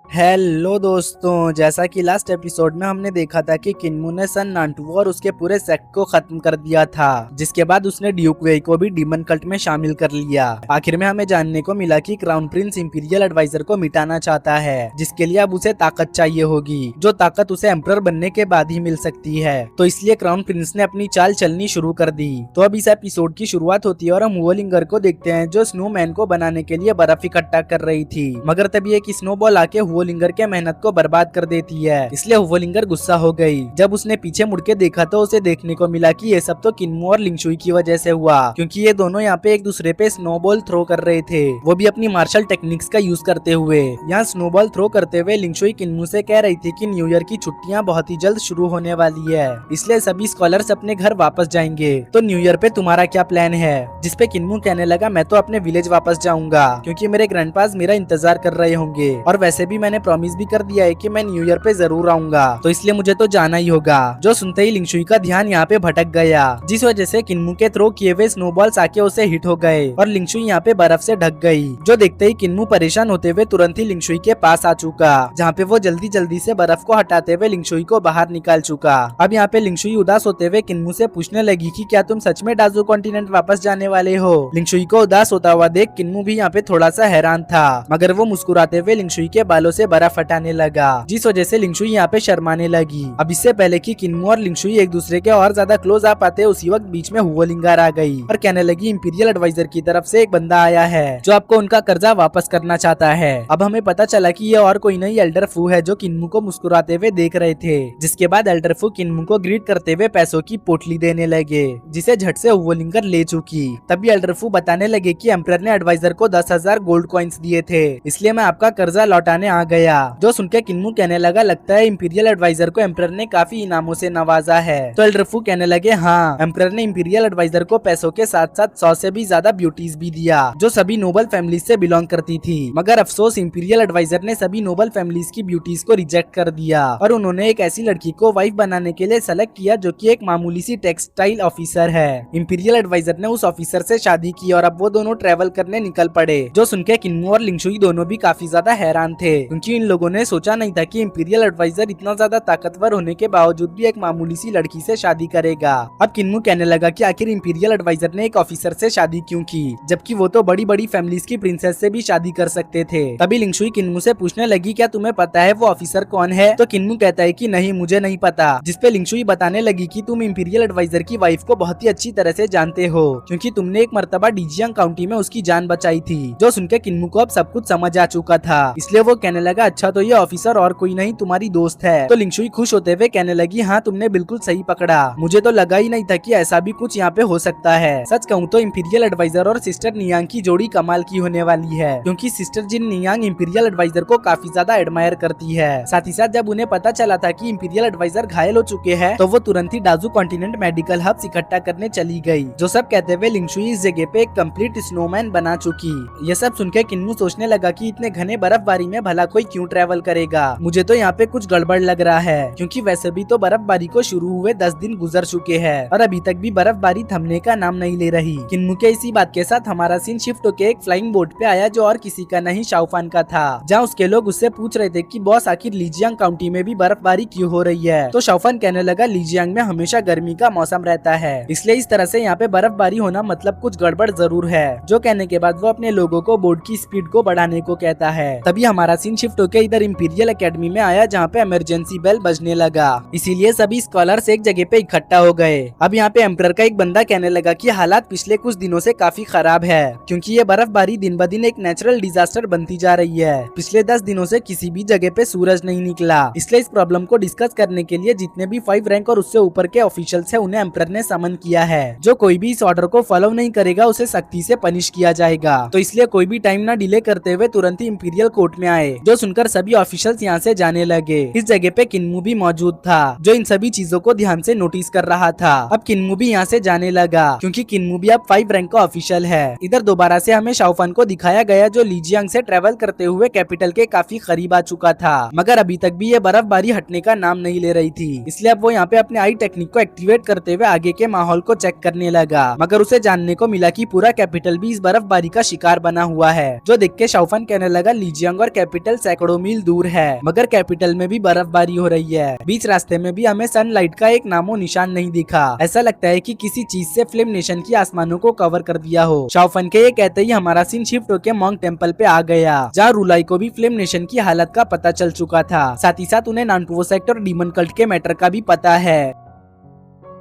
Hello दोस्तों, जैसा कि लास्ट एपिसोड में हमने देखा था कि किन्मू ने सन नांटू और उसके पूरे सेक्ट को खत्म कर दिया था, जिसके बाद उसने ड्यूक वेई को भी डीमन कल्ट में शामिल कर लिया। आखिर में हमें जानने को मिला कि क्राउन प्रिंस इंपीरियल एडवाइजर को मिटाना चाहता है, जिसके लिए अब उसे ताकत चाहिए होगी, जो ताकत उसे एम्परर बनने के बाद ही मिल सकती है। तो इसलिए क्राउन प्रिंस ने अपनी चाल चलनी शुरू कर दी। तो अब इस एपिसोड की शुरुआत होती है और हम वोलिंगर को देखते हैं, जो स्नोमैन को बनाने के लिए बर्फ इकट्ठा कर रही थी, मगर तभी एक स्नोबॉल आके हुओलिंगर के मेहनत को बर्बाद कर देती है। इसलिए हुओलिंगर गुस्सा हो गई। जब उसने पीछे मुड़ के देखा तो उसे देखने को मिला कि ये सब तो किन्मू और लिंगशुई की वजह से हुआ, क्योंकि ये दोनों यहाँ पे एक दूसरे पे स्नोबॉल थ्रो कर रहे थे, वो भी अपनी मार्शल टेक्निक्स का यूज करते हुए। यहाँ स्नोबॉल थ्रो करते हुए लिंगशुई किन्मू से कह रही थी कि न्यू ईयर की छुट्टियां बहुत ही जल्द शुरू होने वाली है, इसलिए सभी स्कॉलर्स अपने घर वापस जाएंगे, तो न्यू ईयर पे तुम्हारा क्या प्लान है। जिसपे किन्मू कहने लगा, मैं तो अपने विलेज वापस जाऊंगा, क्योंकि मेरे ग्रैंडपास मेरा इंतजार कर रहे होंगे, और वैसे भी मैंने प्रॉमिस भी कर दिया है कि मैं न्यू ईयर पे जरूर आऊंगा, तो इसलिए मुझे तो जाना ही होगा। जो सुनते ही लिंगशुई का ध्यान यहाँ पे भटक गया, जिस वजह से किन्मू के थ्रो किए हुए स्नोबॉल्स आके उसे हिट हो गए और लिंगशुई यहाँ पे बर्फ से ढक गई। जो देखते ही किन्मू परेशान होते हुए तुरंत ही लिंगशुई के पास आ चुका, जहाँ पे वो जल्दी जल्दी से बर्फ को हटाते हुए लिंगशुई को बाहर निकाल चुका। अब यहाँ पे लिंगशुई उदास होते हुए किन्मू से पूछने लगी कि क्या तुम सच में डाजू कॉन्टिनेंट वापस जाने वाले हो। लिंगशुई को उदास होता हुआ देख किन्मू भी यहाँ पे थोड़ा सा हैरान था, मगर वो मुस्कुराते हुए लिंगशुई के बालों से बर्फ हटाने लगा, जिस वजह से लिंगशुई यहाँ पे शर्माने लगी। अब इससे पहले कि किन्मू और लिंगशुई एक दूसरे के और ज्यादा क्लोज आ पाते, उसी वक्त बीच में हुओलिंगर आ गई और कहने लगी, इंपीरियल एडवाइजर की तरफ से एक बंदा आया है जो आपको उनका कर्जा वापस करना चाहता है। अब हमें पता चला कि ये और कोई नहीं एल्डर फू है, जो किन्मू को मुस्कुराते हुए देख रहे थे। जिसके बाद एल्डर फू किन्मू को ग्रीट करते हुए पैसों की पोटली देने लगे, जिसे झट से हुओलिंगर ले चुकी। तभी एल्डर फू बताने लगे कि एम्परर ने एडवाइजर को 10,000 गोल्ड कॉइन्स दिए थे, इसलिए मैं आपका कर्जा लौटाने आ गया। जो सुनकर किन्मू कहने लगा, लगता है इंपीरियल एडवाइजर को एम्परर ने काफी इनामों से नवाजा है। तो एल्डर फू कहने लगे, हाँ, एम्परर ने इंपीरियल एडवाइजर को पैसों के साथ साथ 100 से भी ज्यादा ब्यूटीज भी दिया, जो सभी नोबल फैमिलीज से बिलोंग करती थी। मगर अफसोस, इंपीरियल एडवाइजर ने सभी नोबल फैमिलीज की ब्यूटीज को रिजेक्ट कर दिया और उन्होंने एक ऐसी लड़की को वाइफ बनाने के लिए सेलेक्ट किया, जो कि एक मामूली सी टेक्सटाइल ऑफिसर है। इंपीरियल एडवाइजर ने उस ऑफिसर से शादी की और अब वो दोनों ट्रेवल करने निकल पड़े। जो सुनकर किन्मू और लिंगशुई दोनों भी काफी ज्यादा हैरान थे, क्योंकि इन लोगों ने सोचा नहीं था कि इंपीरियल एडवाइजर इतना ज्यादा ताकतवर होने के बावजूद भी एक मामूली सी लड़की से शादी करेगा। अब किन्मू कहने लगा कि आखिर इंपीरियल एडवाइजर ने एक ऑफिसर से शादी क्यों की, जबकि वो तो बड़ी बड़ी फैमिलीज की प्रिंसेस से भी शादी कर सकते थे। तभी लिंगशुई किन्मू से पूछने लगी, क्या तुम्हें पता है वो ऑफिसर कौन है। तो किन्मू कहता है कि नहीं, मुझे नहीं पता। जिसपे लिंगशुई बताने लगी कि तुम इंपीरियल एडवाइजर की वाइफ को बहुत ही अच्छी तरह से जानते हो, क्योंकि तुमने एक मर्तबा डीजियांग काउंटी में उसकी जान बचाई थी। जो सुनकर किन्मू को अब सब कुछ समझ आ चुका था, इसलिए वो कहने लगा, अच्छा, तो ये ऑफिसर और कोई नहीं तुम्हारी दोस्त है। तो लिंगशुई खुश होते हुए कहने लगी, हाँ, तुमने बिल्कुल सही पकड़ा, मुझे तो लगा ही नहीं था कि ऐसा भी कुछ यहाँ पे हो सकता है। सच कहूँ तो इंपीरियल एडवाइजर और सिस्टर नियांग की जोड़ी कमाल की होने वाली है, क्योंकि सिस्टर जिन नियांग इंपीरियल एडवाइजर को काफी ज्यादा एडमायर करती है। साथ ही साथ जब उन्हें पता चला था कि इंपीरियल एडवाइजर घायल हो चुके हैं, तो वो तुरंत ही डाजू कॉन्टिनेंट मेडिकल हब्स इकट्ठा करने चली गई। जो सब कहते हुए लिंगशुई इस जगह पे एक कंप्लीट स्नोमैन बना चुकी। ये सब सुनकर किन्मू सोचने लगा कि इतने घने बर्फबारी में भला कोई क्यों ट्रेवल करेगा। मुझे तो यहाँ पे कुछ गड़बड़ लग रहा है, क्योंकि वैसे भी तो बर्फबारी को शुरू हुए 10 दिन गुजर चुके हैं और अभी तक भी बर्फबारी थमने का नाम नहीं ले रही। किन्मू के इसी बात के साथ हमारा सीन शिफ्ट होके एक फ्लाइंग बोट पे आया, जो और किसी का नहीं, शाओफान का था। जहाँ उसके लोग उससे पूछ रहे थे कि बॉस, आखिर लीजियांग काउंटी में भी बर्फबारी क्यों हो रही है। तो शाओफान कहने लगा, लीजियांग में हमेशा गर्मी का मौसम रहता है, इसलिए इस तरह से यहाँ पे बर्फबारी होना मतलब कुछ गड़बड़ जरूर है। जो कहने के बाद वो अपने लोगों को बोट की स्पीड को बढ़ाने को कहता है। तभी हमारा सीन शिफ्ट होके इधर इंपीरियल एकेडमी में आया, जहाँ पे इमरजेंसी बेल बजने लगा, इसीलिए सभी स्कॉलर्स एक जगह पे इकट्ठा हो गए। अब यहाँ पे एम्परर का एक बंदा कहने लगा कि हालात पिछले कुछ दिनों से काफी खराब है, क्योंकि ये बर्फबारी दिन ब दिन एक नेचुरल डिजास्टर बनती जा रही है। पिछले 10 दिनों से किसी भी जगह पे सूरज नहीं निकला, इसलिए इस प्रॉब्लम को डिस्कस करने के लिए जितने भी 5 रैंक और उससे ऊपर के ऑफिशियल्स हैं, उन्हें एम्परर ने समन किया है। जो कोई भी इस ऑर्डर को फॉलो नहीं करेगा, उसे सख्ती से पनिश किया जाएगा। तो इसलिए कोई भी टाइम ना डिले करते हुए तुरंत ही इंपीरियल कोर्ट में आए। जो सुनकर सभी ऑफिशियल्स यहाँ से जाने लगे। इस जगह पे किन्मू भी मौजूद था, जो इन सभी चीजों को ध्यान से नोटिस कर रहा था। अब किन्मू भी यहाँ से जाने लगा, क्योंकि किन्मू भी अब 5 रैंक का ऑफिशियल है। इधर दोबारा से हमें शाओफान को दिखाया गया, जो लीजियांग से ट्रेवल करते हुए कैपिटल के काफी करीब आ चुका था, मगर अभी तक भी ये बर्फबारी हटने का नाम नहीं ले रही थी। इसलिए अब वो यहाँ पे अपने आई टेक्निक को एक्टिवेट करते हुए आगे के माहौल को चेक करने लगा, मगर उसे जानने को मिला कि पूरा कैपिटल भी इस बर्फबारी का शिकार बना हुआ है। जो देख के शाओफान कहने लगा, लीजियांग और कैपिटल सैकड़ों मील दूर है, मगर कैपिटल में भी बर्फबारी हो रही है। बीच रास्ते में भी हमें सनलाइट का एक नामो निशान नहीं दिखा। ऐसा लगता है कि किसी चीज से फिल्म नेशन की आसमानों को कवर कर दिया हो। शाओफन के ये कहते ही हमारा सीन शिफ्ट होकर मॉन्क टेम्पल पे आ गया, जहाँ रूलाई को भी फिल्म नेशन की हालत का पता चल चुका था। साथ ही साथ उन्हें नांटवो सेक्ट और डीमन कल्ट के मैटर का भी पता है,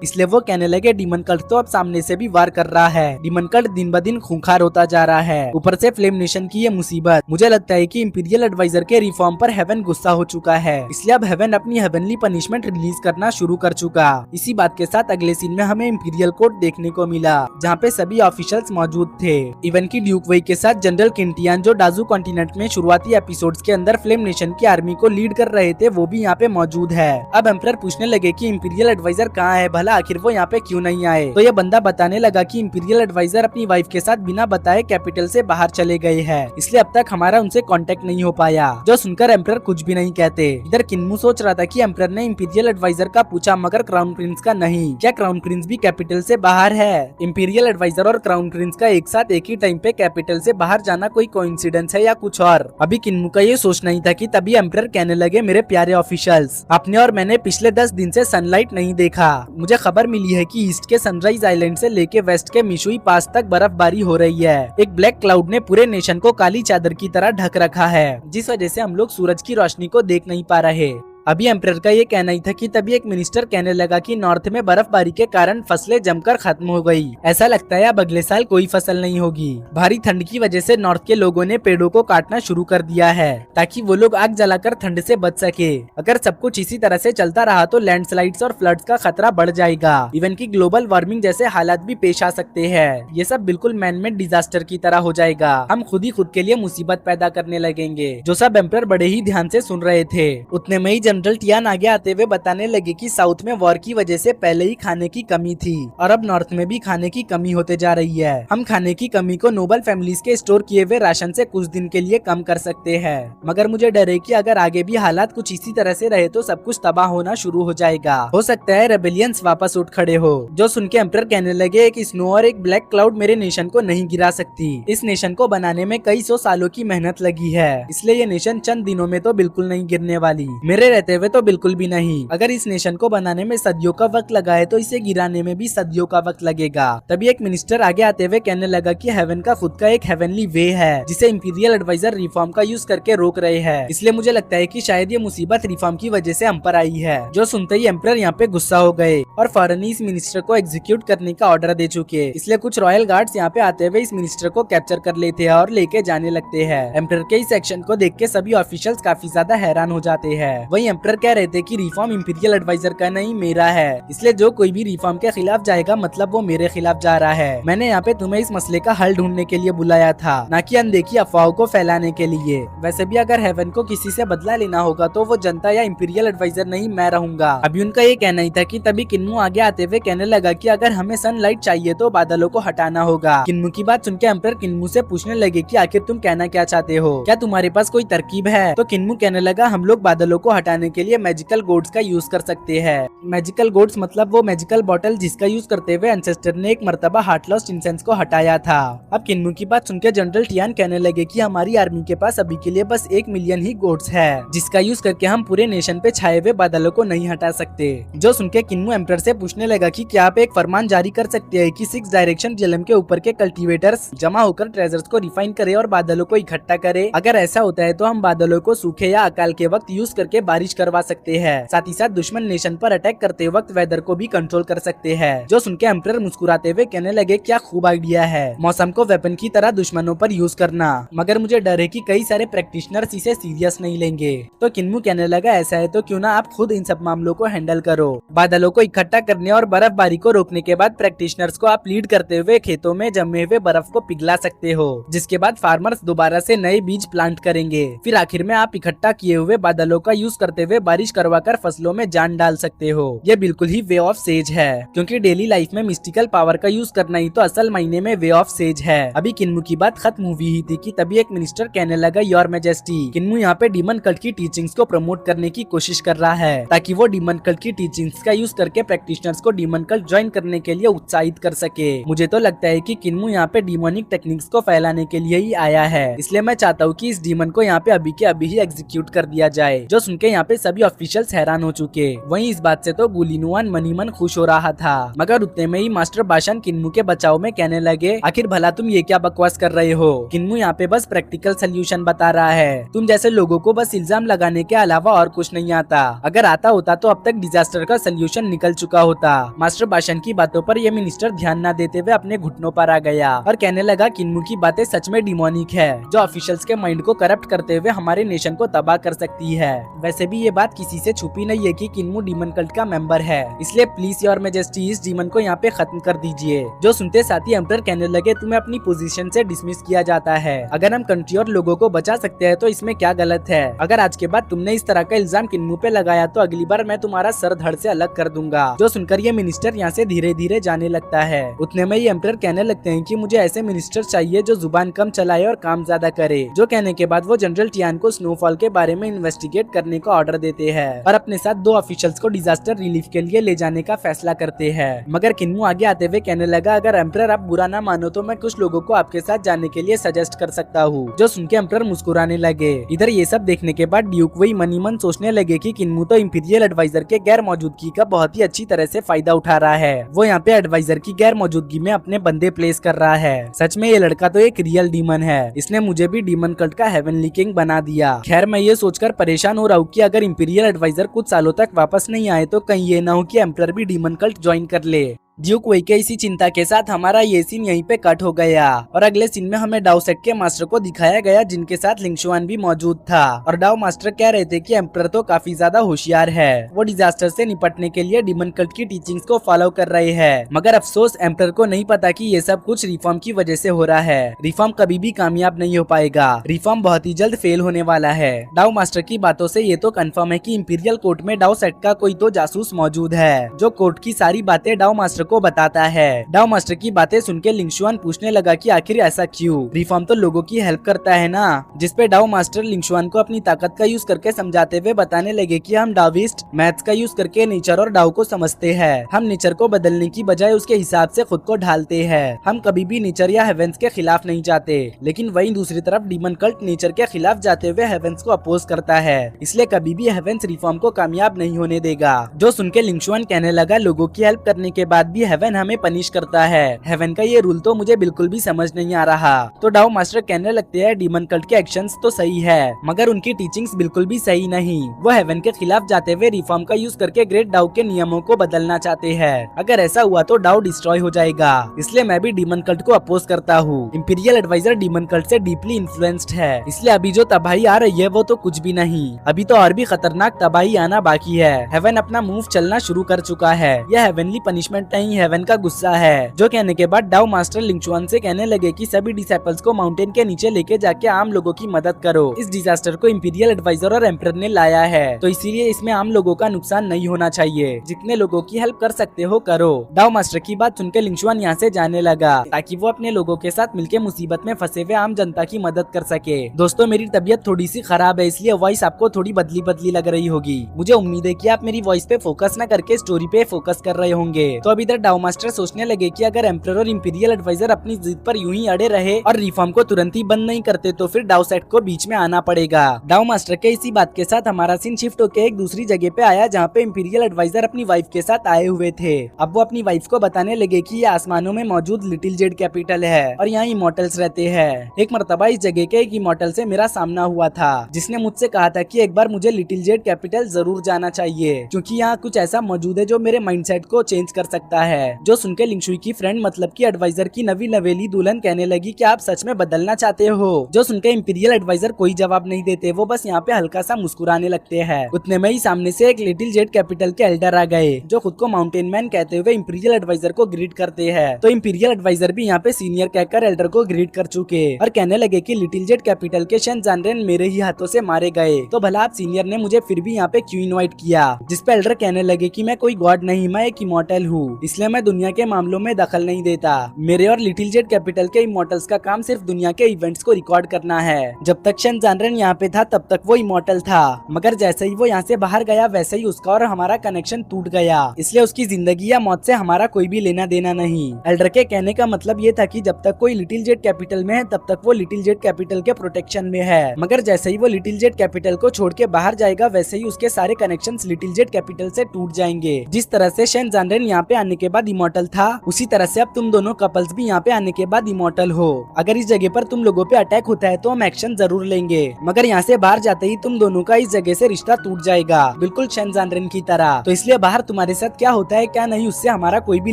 इसलिए वो कहने लगे डीमन कल्ट तो अब सामने से भी वार कर रहा है। डीमन कल्ट दिन ब दिन खूंखार होता जा रहा है, ऊपर से फ्लेम नेशन की ये मुसीबत। मुझे लगता है कि इंपीरियल एडवाइजर के रिफॉर्म पर हेवन गुस्सा हो चुका है, इसलिए अब हेवन अपनी हेवनली पनिशमेंट रिलीज करना शुरू कर चुका। इसी बात के साथ अगले सीन में हमें इंपीरियल कोर्ट देखने को मिला, जहाँ पे सभी ऑफिशियल्स मौजूद थे। इवन की ड्यूक वेई के साथ जनरल किंटियान, जो डाजू कॉन्टिनेंट में शुरुआती एपिसोड्स के अंदर फ्लेम नेशन की आर्मी को लीड कर रहे थे, वो भी यहाँ पे मौजूद है। अब एम्परर पूछने लगे कि इंपीरियल एडवाइजर कहाँ है, भला आखिर वो यहाँ पे क्यों नहीं आए। तो ये बंदा बताने लगा कि इंपीरियल एडवाइजर अपनी वाइफ के साथ बिना बताए कैपिटल से बाहर चले गए हैं, इसलिए अब तक हमारा उनसे कांटेक्ट नहीं हो पाया। जो सुनकर एम्परर कुछ भी नहीं कहते। इधर किन्मू सोच रहा था कि एम्परर ने इंपीरियल एडवाइजर का पूछा, मगर क्राउन प्रिंस का नहीं। क्या क्राउन प्रिंस भी कैपिटल से बाहर है? इंपीरियल एडवाइजर और क्राउन प्रिंस का एक साथ एक ही टाइम पे कैपिटल से बाहर जाना कोई कोइंसिडेंस है या कुछ और? अभी किन्मू का ये सोचना ही था कि तभी एम्परर कहने लगे, मेरे प्यारे ऑफिशियल्स, आपने और मैंने पिछले 10 दिन से सनलाइट नहीं देखा। मुझे खबर मिली है कि ईस्ट के सनराइज आइलैंड से लेके वेस्ट के मिशुई पास तक बर्फबारी हो रही है। एक ब्लैक क्लाउड ने पूरे नेशन को काली चादर की तरह ढक रखा है, जिस वजह से हम लोग सूरज की रोशनी को देख नहीं पा रहे। अभी एम्परर का ये कहना ही था कि तभी एक मिनिस्टर कहने लगा कि नॉर्थ में बर्फबारी के कारण फसलें जमकर खत्म हो गई। ऐसा लगता है अब अगले साल कोई फसल नहीं होगी। भारी ठंड की वजह से नॉर्थ के लोगों ने पेड़ों को काटना शुरू कर दिया है, ताकि वो लोग आग जलाकर ठंड से बच सके। अगर सब कुछ इसी तरह से चलता रहा तो लैंडस्लाइड्स और फ्लड्स का खतरा बढ़ जाएगा। इवन की ग्लोबल वार्मिंग जैसे हालात भी पेश आ सकते हैं। ये सब बिल्कुल मैनमेड डिजास्टर की तरह हो जाएगा। हम खुद ही खुद के लिए मुसीबत पैदा करने लगेंगे। जो सब एम्परर बड़े ही ध्यान से सुन रहे थे। उतने में ही जनरल टियान आगे आते हुए बताने लगे कि साउथ में वॉर की वजह से पहले ही खाने की कमी थी और अब नॉर्थ में भी खाने की कमी होते जा रही है। हम खाने की कमी को नोबल फैमिलीज के स्टोर किए हुए राशन से कुछ दिन के लिए कम कर सकते हैं, मगर मुझे डर है कि अगर आगे भी हालात कुछ इसी तरह से रहे तो सब कुछ तबाह होना शुरू हो जाएगा। हो सकता है रेबेलियंस वापस उठ खड़े हो। जो सुन के एम्परर कहने लगे, एक स्नो और एक ब्लैक क्लाउड मेरे नेशन को नहीं गिरा सकती। इस नेशन को बनाने में कई 100 सालों की मेहनत लगी है, इसलिए ये नेशन चंद दिनों में तो बिल्कुल नहीं गिरने वाली। मेरे रहते हुए तो बिल्कुल भी नहीं। अगर इस नेशन को बनाने में सदियों का वक्त लगा है तो इसे गिराने में भी सदियों का वक्त लगेगा। तभी एक मिनिस्टर आगे आते हुए कहने लगा कि हेवन का खुद का एक हेवनली वे है, जिसे इंपीरियल एडवाइजर रिफॉर्म का यूज करके रोक रहे हैं। इसलिए मुझे लगता है कि शायद ये मुसीबत रिफॉर्म की वजह से हम पर आई है। जो सुनते ही एम्परर यहाँ पे गुस्सा हो गए और फौरन ही इस मिनिस्टर को एग्जीक्यूट करने का ऑर्डर दे चुके। इसलिए कुछ रॉयल गार्ड्स यहाँ पे आते हुए इस मिनिस्टर को कैप्चर कर लेते हैं और लेके जाने लगते हैं। एम्परर के इस एक्शन को देख के सभी ऑफिशियल्स काफी ज्यादा हैरान हो जाते हैं। वहीं एम्परर कह रहे थे कि रिफॉर्म इंपीरियल एडवाइजर का नहीं मेरा है, इसलिए जो कोई भी रिफॉर्म के खिलाफ जाएगा मतलब वो मेरे खिलाफ जा रहा है। मैंने यहाँ पे तुम्हें इस मसले का हल ढूंढने के लिए बुलाया था, न कि अनदेखी अफवाहों को फैलाने के लिए। वैसे भी अगर हेवन को किसी से बदला लेना होगा तो वो जनता या इंपीरियल एडवाइजर नहीं, मैं रहूंगा। अभी उनका ये कहना ही था कि तभी किन्मू आगे आते हुए कहने लगा कि अगर हमें सनलाइट चाहिए तो बादलों को हटाना होगा। किन्मू की बात सुनकर एम्परर किन्मू से पूछने लगे कि आखिर तुम कहना क्या चाहते हो, क्या तुम्हारे पास कोई तरकीब है? तो किन्मू कहने लगा, हम लोग बादलों को हटाने के लिए मैजिकल गोड्स का यूज कर सकते हैं। मैजिकल गोड्स मतलब वो मैजिकल बॉटल जिसका यूज करते हुए एंसेस्टर ने एक मर्तबा हार्ट लॉस्ट इंसेंस को हटाया था। अब किन्मू की बात सुनकर जनरल टियान कहने लगे कि हमारी आर्मी के पास अभी के लिए बस 1 मिलियन ही गोड्स है, जिसका यूज करके हम पूरे नेशन पे छाए हुए बादलों को नहीं हटा सकते। जो सुनकर किन्मू एम्परर से पूछने लगा कि क्या आप एक फरमान जारी कर सकते हैं कि 6 डायरेक्शन जेलम के ऊपर के कल्टीवेटर्स जमा होकर ट्रेजर्स को रिफाइन करे और बादलों को इकट्ठा करे। अगर ऐसा होता है तो हम बादलों को सूखे या अकाल के वक्त यूज करके बारिश करवा सकते हैं। साथ ही साथ दुश्मन नेशन पर अटैक करते वक्त वेदर को भी कंट्रोल कर सकते हैं। जो सुनकर एम्परर मुस्कुराते हुए कहने लगे, क्या खूब आइडिया है, मौसम को वेपन की तरह दुश्मनों पर यूज करना, मगर मुझे डर है कि कई सारे प्रैक्टिशनर्स इसे सीरियस नहीं लेंगे। तो किन्मू कहने लगा, ऐसा है तो क्यों ना आप खुद इन सब मामलों को हैंडल करो। बादलों को इकट्ठा करने और बर्फबारी को रोकने के बाद प्रैक्टिशनर्स को आप लीड करते हुए खेतों में जमे हुए बर्फ को पिघला सकते हो, जिसके बाद फार्मर्स दोबारा से नए बीज प्लांट करेंगे। फिर आखिर में आप इकट्ठा किए हुए बादलों का यूज करते आते हुए बारिश करवाकर फसलों में जान डाल सकते हो। ये बिल्कुल ही वे ऑफ सेज है, क्योंकि डेली लाइफ में मिस्टिकल पावर का यूज करना ही तो असल मायने में वे ऑफ सेज है। अभी किन्मू की बात खत्म हुई ही थी कि तभी एक मिनिस्टर कहने लगा, योर मैजेस्टी, किन्मू यहाँ पे डीमन कल्ट की टीचिंग्स को प्रमोट करने की कोशिश कर रहा है ताकि वो डीमन कल्ट की टीचिंग्स का यूज करके प्रैक्टिशनर्स को डीमन कल्ट ज्वाइन करने के लिए उत्साहित कर सके। मुझे तो लगता है कि किन्मू यहाँ पे डीमोनिक टेक्निक्स को फैलाने के लिए ही आया है, इसलिए मैं चाहता हूँ कि इस डीमन को यहाँ पे अभी के अभी ही एग्जीक्यूट कर दिया जाए। जो सुन के यहाँ पे सभी ऑफिशियल्स हैरान हो चुके। वहीं इस बात से तो गुलिनुआन मनी मन खुश हो रहा था, मगर उतने में ही मास्टर बाशान किन्मू के बचाव में कहने लगे, आखिर भला तुम ये क्या बकवास कर रहे हो? किन्मू यहाँ पे बस प्रैक्टिकल सोल्यूशन बता रहा है। तुम जैसे लोगों को बस इल्जाम लगाने के अलावा और कुछ नहीं आता। अगर आता होता तो अब तक डिजास्टर का सोल्यूशन निकल चुका होता। मास्टर बाशान की बातों पर यह मिनिस्टर ध्यान न देते हुए अपने घुटनों पर आ गया और कहने लगा, किन्मू की बातें सच में डिमोनिक है, जो ऑफिशियल्स के माइंड को करप्ट करते हुए हमारे नेशन को तबाह कर सकती है। वैसे भी ये बात किसी से छुपी नहीं है कि किन्मू डीमन कल्ट का मेंबर है, इसलिए प्लीज योर मैजेस्टी इस डीमन को यहाँ पे खत्म कर दीजिए। जो सुनते साथ ही एम्परर कहने लगे, तुम्हें अपनी पोजीशन से डिसमिस किया जाता है। अगर हम कंट्री और लोगों को बचा सकते हैं तो इसमें क्या गलत है? अगर आज के बाद तुमने इस तरह का इल्जाम किन्मू पे लगाया तो अगली बार मैं तुम्हारा सर धड़ से अलग कर दूंगा। जो सुनकर ये मिनिस्टर यहाँ से धीरे धीरे जाने लगता है। उतने में ये एम्परर कहने लगते हैं कि मुझे ऐसे मिनिस्टर चाहिए जो जुबान कम चलाए और काम ज्यादा करे। जो कहने के बाद वो जनरल टियान को स्नोफॉल के बारे में इन्वेस्टिगेट करने का ऑर्डर देते हैं और अपने साथ 2 ऑफिशियल्स को डिजास्टर रिलीफ के लिए ले जाने का फैसला करते हैं। मगर किन्मू आगे आते हुए कहने लगा, अगर एम्परर आप बुरा ना मानो तो मैं कुछ लोगों को आपके साथ जाने के लिए सजेस्ट कर सकता हूँ। जो सुन के एम्परर मुस्कुराने लगे। इधर ये सब देखने के बाद ड्यूक वही मनी मन सोचने लगे कि किन्मू तो इंपीरियल एडवाइजर के गैर मौजूदगी का बहुत ही अच्छी तरह से फायदा उठा रहा है। वो यहाँ पे एडवाइजर की गैर मौजूदगी में अपने बंदे प्लेस कर रहा है। सच में ये लड़का तो एक रियल डीमन है, इसने मुझे भी डीमन कल्ट का हेवनली किंग बना दिया। खैर मैं ये सोचकर परेशान हो रहा हूँ कि अगर इंपीरियल एडवाइजर कुछ सालों तक वापस नहीं आए तो कहीं ये ना हो कि एम्परर भी डीमन कल्ट ज्वाइन कर ले। ड्यूक वही के इसी चिंता के साथ हमारा ये सीन यहीं पे कट हो गया और अगले सीन में हमें डाउ सेट के मास्टर को दिखाया गया, जिनके साथ लिंगशुआन भी मौजूद था। और डाउ मास्टर कह रहे थे कि एम्परर तो काफी ज्यादा होशियार है, वो डिजास्टर से निपटने के लिए डीमन कल्ट की टीचिंग्स को फॉलो कर रहे हैं। मगर अफसोस एम्परर को नहीं पता कि ये सब कुछ रिफॉर्म की वजह से हो रहा है। रिफॉर्म कभी भी कामयाब नहीं हो पाएगा, रिफॉर्म बहुत ही जल्द फेल होने वाला है। डाउ मास्टर की बातों से ये तो कंफर्म है कि इंपीरियल कोर्ट में डाउ सेट का कोई तो जासूस मौजूद है, जो कोर्ट की सारी बातें डाउ मास्टर को बताता है। डाउ मास्टर की बातें सुनकर लिंगशुआन पूछने लगा कि आखिर ऐसा क्यों? रिफॉर्म तो लोगों की हेल्प करता है ना। जिसपे डाउ मास्टर लिंगशुआन को अपनी ताकत का यूज करके समझाते हुए बताने लगे कि हम डाविस्ट मैथ्स का यूज करके नेचर और डाउ को समझते हैं। हम नेचर को बदलने की बजाय उसके हिसाब से खुद को ढालते हैं। हम कभी भी नेचर या हेवेंस के खिलाफ नहीं जाते, लेकिन वहीं दूसरी तरफ डीमन कल्ट नेचर के खिलाफ जाते हुए हेवेंस को अपोज करता है, इसलिए कभी भी हेवेंस रिफॉर्म को कामयाब नहीं होने देगा। जो सुनकर लिंगशुआन कहने लगा, लोगों की हेल्प करने के बाद भी हेवन हमें पनिश करता है। हेवन का ये रूल तो मुझे बिल्कुल भी समझ नहीं आ रहा। तो डाउ मास्टर कहने लगते हैं, डीमन कल्ट के एक्शंस तो सही है, मगर उनकी टीचिंग्स बिल्कुल भी सही नहीं। वो हेवन के खिलाफ जाते हुए रिफॉर्म का यूज करके ग्रेट डाउ के नियमों को बदलना चाहते हैं। अगर ऐसा हुआ तो डाउ डिस्ट्रॉय हो जाएगा, इसलिए मैं भी डीमन कल्ट को अपोज करता हूँ। इंपीरियल एडवाइजर डीमन कल्ट से डीपली इन्फ्लुएंस्ड है, इसलिए अभी जो तबाही आ रही है वो तो कुछ भी नहीं, अभी तो और भी खतरनाक तबाही आना बाकी है। हेवन अपना मूव चलना शुरू कर चुका है। यह हेवनली पनिशमेंट नहीं, हेवन का गुस्सा है। जो कहने के बाद डाउ मास्टर लिंगशुआन से कहने लगे कि सभी डिसाइपल्स को माउंटेन के नीचे लेके जाके आम लोगों की मदद करो। इस डिजास्टर को इंपीरियल एडवाइजर और एम्परर ने लाया है, तो इसीलिए इसमें आम लोगों का नुकसान नहीं होना चाहिए। जितने लोगों की हेल्प कर सकते हो करो। डाउ मास्टर की बात सुनकर लिंगशुआन यहाँ से जाने लगा ताकि वो अपने लोगों के साथ मिलकर मुसीबत में फंसे हुए आम जनता की मदद कर सके। दोस्तों मेरी तबीयत थोड़ी सी खराब है, इसलिए वॉइस आपको थोड़ी बदली बदली लग रही होगी। मुझे उम्मीद है कि आप मेरी वॉइस पे फोकस न करके स्टोरी पे फोकस कर रहे होंगे। तो अब इधर डाउ मास्टर सोचने लगे कि अगर एम्परर और इंपीरियल एडवाइजर अपनी जिद पर यूं ही अड़े रहे और रिफॉर्म को तुरंत ही बंद नहीं करते तो फिर डाउ सेट को बीच में आना पड़ेगा। डाउ मास्टर के इसी बात के साथ हमारा सीन शिफ्ट होकर एक दूसरी जगह पे आया, जहाँ पे इंपीरियल एडवाइजर अपनी वाइफ के साथ आए हुए थे। अब वो अपनी वाइफ को बताने लगे कि ये आसमानों में मौजूद लिटिल जेड कैपिटल है और यहाँ इमॉर्टल्स रहते हैं। एक मर्तबा इस जगह के एक इमॉर्टल से मेरा सामना हुआ था, जिसने मुझसे कहा था कि एक बार मुझे लिटिल जेड कैपिटल जरूर जाना चाहिए, क्योंकि यहाँ कुछ ऐसा मौजूद है जो मेरे माइंडसेट को चेंज कर सकता लगता है। जो सुनकर लिंगशुई की फ्रेंड मतलब की एडवाइजर की नवी नवेली दुल्हन कहने लगी कि आप सच में बदलना चाहते हो। जो सुनकर इंपीरियल एडवाइजर कोई जवाब नहीं देते, वो बस यहाँ पे हल्का सा मुस्कुराने लगते हैं। उतने में ही सामने से एक लिटिल जेट कैपिटल के एल्डर आ गए, जो खुद को माउंटेन मैन कहते हुए इंपीरियल एडवाइजर को ग्रीट करते हैं। तो इंपीरियल एडवाइजर भी यहाँ पे सीनियर कहकर एल्डर को ग्रीट कर चुके और कहने लगे कि लिटिल जेट कैपिटल के शन जानरेन मेरे ही हाथों से मारे गए, तो भला आप सीनियर ने मुझे फिर भी यहाँ पे क्यों इनवाइट किया। जिसपे एल्डर कहने लगे कि मैं कोई गॉड नहीं, मैं एक इमॉर्टल हूँ, इसलिए मैं दुनिया के मामलों में दखल नहीं देता। मेरे और लिटिल जेट कैपिटल के इमॉर्टल्स का काम सिर्फ दुनिया के इवेंट्स को रिकॉर्ड करना है। जब तक शन जानरेन यहाँ पे था तब तक वो इमॉर्टल था, मगर जैसे ही वो यहाँ से बाहर गया वैसे ही उसका और हमारा कनेक्शन टूट गया, इसलिए उसकी जिंदगी या मौत से हमारा कोई भी लेना देना नहीं। एल्डर के कहने का मतलब ये था कि जब तक कोई लिटिल जेट कैपिटल में है तब तक वो लिटिल जेट कैपिटल के प्रोटेक्शन में है, मगर जैसे ही वो लिटिल जेट कैपिटल को छोड़ के बाहर जाएगा वैसे ही उसके सारे कनेक्शंस लिटिल जेट कैपिटल से टूट जाएंगे। जिस तरह से शन जानरेन यहाँ पे आने के बाद इमॉर्टल था, उसी तरह से अब तुम दोनों कपल्स भी यहाँ पे आने के बाद इमॉर्टल हो। अगर इस जगह पर तुम लोगों पे अटैक होता है तो हम एक्शन जरूर लेंगे, मगर यहाँ से बाहर जाते ही तुम दोनों का इस जगह से रिश्ता टूट जाएगा, बिल्कुल शन जानरेन की तरह। तो इसलिए बाहर तुम्हारे साथ क्या होता है क्या नहीं उससे हमारा कोई भी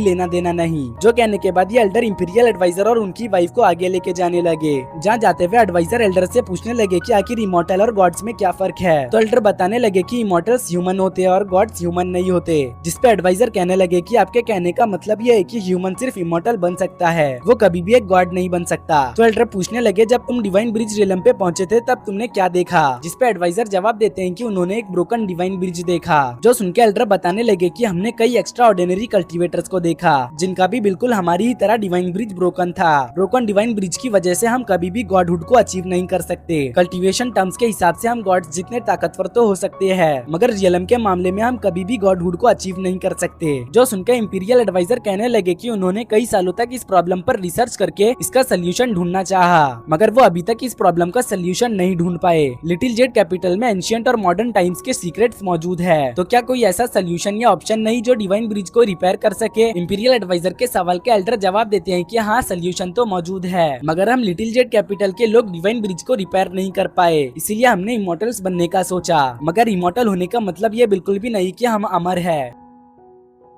लेना देना नहीं। जो कहने के बाद ये एल्डर इंपीरियल एडवाइजर और उनकी वाइफ को आगे लेके जाने लगे। जहाँ जाते हुए एडवाइजर एल्डर से पूछने लगे कि आखिर इमॉर्टल और गॉड्स में क्या फर्क है। तो एल्डर बताने लगे कि इमॉर्टल्स ह्यूमन होते हैं और गॉड्स ह्यूमन नहीं होते। जिसपे एडवाइजर कहने लगे कि आपके कहने का मतलब ये है कि ह्यूमन सिर्फ इमॉर्टल बन सकता है, वो कभी भी एक गॉड नहीं बन सकता। तो एल्डर पूछने लगे जब तुम डिवाइन ब्रिज रियलम पे पहुंचे थे तब तुमने क्या देखा। जिसपे एडवाइजर जवाब देते हैं कि उन्होंने एक ब्रोकन डिवाइन ब्रिज देखा। जो सुनकर एल्डर बताने लगे कि हमने कई एक्स्ट्रा ऑर्डिनरी कल्टिवेटर्स को देखा जिनका भी बिल्कुल हमारी ही तरह डिवाइन ब्रिज ब्रोकन था। ब्रोकन डिवाइन ब्रिज की वजह से हम कभी भी गॉडहुड को अचीव नहीं कर सकते। कल्टीवेशन टर्म्स के हिसाब से हम गॉड्स जितने ताकतवर तो हो सकते हैं, मगर रियलम के मामले में हम कभी भी गॉडहुड को अचीव नहीं कर सकते। जो सुनकर इंपीरियल एडवाइजर कहने लगे कि उन्होंने कई सालों तक इस प्रॉब्लम पर रिसर्च करके इसका सोल्यूशन ढूंढना चाहा, मगर वो अभी तक इस प्रॉब्लम का सोल्यूशन नहीं ढूंढ पाए। लिटिल जेट कैपिटल में एंशिएंट और मॉडर्न टाइम्स के सीक्रेट्स मौजूद है, तो क्या कोई ऐसा सोल्यूशन या ऑप्शन नहीं जो डिवाइन ब्रिज को रिपेयर कर सके। इंपीरियल एडवाइजर के सवाल के एल्डर जवाब देते हैं कि हाँ सोल्यूशन तो मौजूद है, मगर हम लिटिल जेट कैपिटल के लोग डिवाइन ब्रिज को रिपेयर नहीं कर पाए, इसीलिए हमने इमॉर्टल्स बनने का सोचा। मगर इमॉर्टल होने का मतलब ये बिल्कुल भी नहीं कि हम अमर है।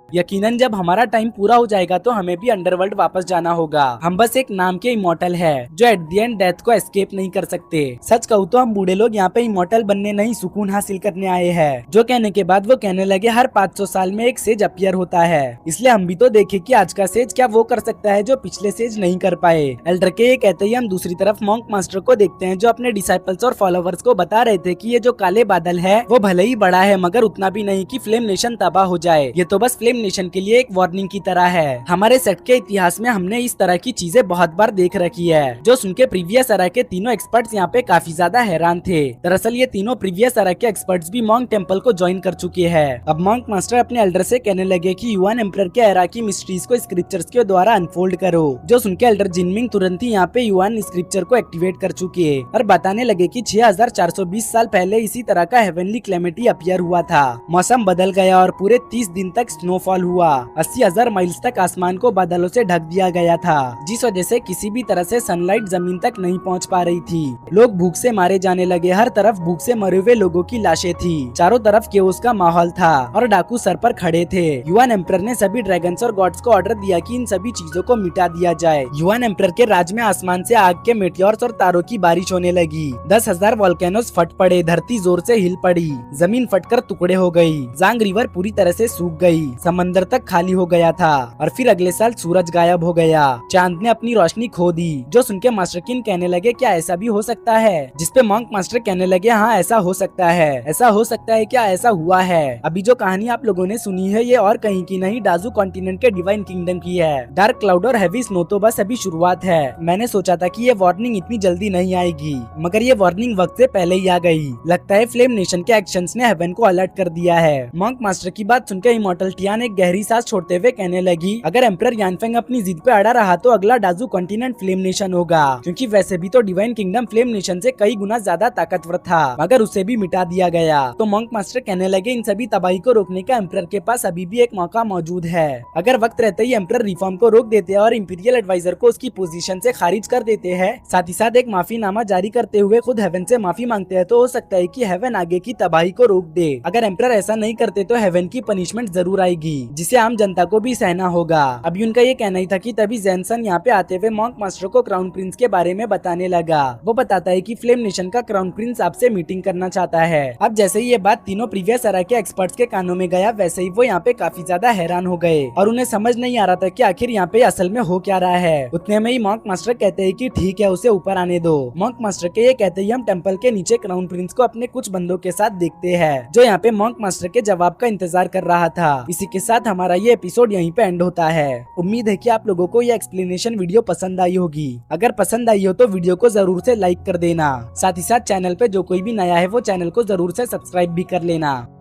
यकीनन जब हमारा टाइम पूरा हो जाएगा तो हमें भी अंडरवर्ल्ड वापस जाना होगा। हम बस एक नाम के इमॉर्टल है जो एट द एंड डेथ को एस्केप नहीं कर सकते। सच कहूँ तो हम बूढ़े लोग यहाँ पे इमॉर्टल बनने नहीं सुकून हासिल करने आए हैं। जो कहने के बाद वो कहने लगे हर 500 साल में एक सेज अपीयर होता है, इसलिए हम भी तो देखे कि आज का सेज क्या वो कर सकता है जो पिछले सेज नहीं कर पाए। एल्डर के ये कहते ही हम दूसरी तरफ मॉन्क मास्टर को देखते हैं जो अपने डिसाइपल्स और फॉलोवर्स को बता रहे थे कि ये जो काले बादल है वो भले ही बड़ा है मगर उतना भी नहीं कि फ्लेम नेशन तबाह हो जाए। ये तो बस फ्लेम नेशन के लिए एक वार्निंग की तरह है। हमारे सेट के इतिहास में हमने इस तरह की चीजें बहुत बार देख रखी है। जो सुन के प्रीवियस एरा के तीनों एक्सपर्ट्स यहाँ पे काफी ज्यादा हैरान थे। दरअसल ये तीनों प्रीवियस एरा के एक्सपर्ट्स भी मॉन्क टेम्पल को ज्वाइन कर चुके हैं। अब मॉन्क मास्टर अपने एल्डर से कहने लगे कि युआन एम्परर के एरा की मिस्ट्रीज को स्क्रिप्चर्स के द्वारा अनफोल्ड करो। जो सुन के एल्डर जिनमिंग तुरंत ही यहाँ पे युआन स्क्रिप्चर को एक्टिवेट कर चुके हैं और बताने लगे कि 6420 साल पहले इसी तरह का हेवनली क्लेमिटी अपीयर हुआ था। मौसम बदल गया और पूरे 30 दिन तक स्नोफॉल हुआ। 80,000 माइल्स तक आसमान को बादलों से ढक दिया गया था, जिस वजह से किसी भी तरह से सनलाइट जमीन तक नहीं पहुंच पा रही थी। लोग भूख से मारे जाने लगे, हर तरफ भूख से मरे हुए लोगों की लाशें थी। चारों तरफ केओस का माहौल था और डाकू सर पर खड़े थे। युआन एम्परर ने सभी ड्रैगन्स और गॉड्स को ऑर्डर दिया कि इन सभी चीजों को मिटा दिया जाए। युआन एम्परर के राज में आसमान से आग के मेटियोर्स और तारों की बारिश होने लगी। 10,000 वोल्केनोस फट पड़े, धरती जोर से हिल पड़ी, जमीन फटकर टुकड़े हो गई। जांग रिवर पूरी तरह से सूख गई, समंदर तक खाली हो गया था और फिर अगले साल सूरज गायब हो गया। चांद ने अपनी रोशनी खो दी। जो सुनके मास्टर किन कहने लगे क्या ऐसा भी हो सकता है। जिसपे मॉन्क मास्टर कहने लगे हाँ ऐसा हो सकता है। ऐसा हो सकता है क्या ऐसा हुआ है। अभी जो कहानी आप लोगों ने सुनी है ये और कहीं की नहीं डाजू कॉन्टिनेंट के डिवाइन किंगडम की है। डार्क क्लाउड और हैवी स्नो तो बस अभी शुरुआत है। मैंने सोचा था कि ये वार्निंग इतनी जल्दी नहीं आएगी, मगर ये वार्निंग वक्त से पहले ही आ गई। लगता है फ्लेम नेशन के एक्शंस ने हेवन को अलर्ट कर दिया है। मॉन्क मास्टर की बात सुनकर इमॉर्टल टियान एक गहरी सांस छोड़ते हुए कहने लगी अगर एम्परर यानफेंग अपनी जिद पे अड़ा रहा तो अगला डाजू कॉन्टिनेंट फ्लेम नेशन होगा, क्योंकि वैसे भी तो डिवाइन किंगडम फ्लेम नेशन से कई गुना ज्यादा ताकतवर था, मगर उसे भी मिटा दिया गया। तो मॉन्क मास्टर कहने लगे इन सभी तबाही को रोकने का एम्परर के पास अभी भी एक मौका मौजूद है। अगर वक्त रहते ही एम्परर रिफॉर्म को रोक देते हैं और इंपीरियल एडवाइजर को उसकी पोजीशन से खारिज कर देते हैं, साथ ही साथ एक माफीनामा जारी करते हुए खुद हेवन से माफी मांगते हैं, तो हो सकता है कि हेवन आगे की तबाही को रोक दे। अगर एम्परर ऐसा नहीं करते तो हेवन की पनिशमेंट जरूर आएगी। होगी, जिसे आम जनता को भी सहना होगा। अभी उनका ये कहना ही था कि तभी जैनसन यहाँ पे आते हुए मॉन्क मास्टर को क्राउन प्रिंस के बारे में बताने लगा। वो बताता है कि फ्लेम नेशन का क्राउन प्रिंस आपसे मीटिंग करना चाहता है। अब जैसे ही ये बात तीनों प्रीवियस एरा के एक्सपर्ट्स के कानों में गया, वैसे ही वो यहाँ पे काफी ज्यादा हैरान हो गए और उन्हें समझ नहीं आ रहा था कि आखिर यहाँ पे असल में हो क्या रहा है। उतने में ही मॉन्क मास्टर कहते हैं कि ठीक है, उसे ऊपर आने दो। मॉन्क मास्टर के ये कहते ही हम टेम्पल के नीचे क्राउन प्रिंस को अपने कुछ बंदों के साथ देखते हैं, जो यहाँ पे मॉन्क मास्टर के जवाब का इंतजार कर रहा था। इसी के साथ हमारा ये एपिसोड यहीं पे एंड होता है। उम्मीद है कि आप लोगों को ये एक्सप्लेनेशन वीडियो पसंद आई होगी। अगर पसंद आई हो तो वीडियो को जरूर से लाइक कर देना। साथ ही साथ चैनल पे जो कोई भी नया है वो चैनल को जरूर से सब्सक्राइब भी कर लेना।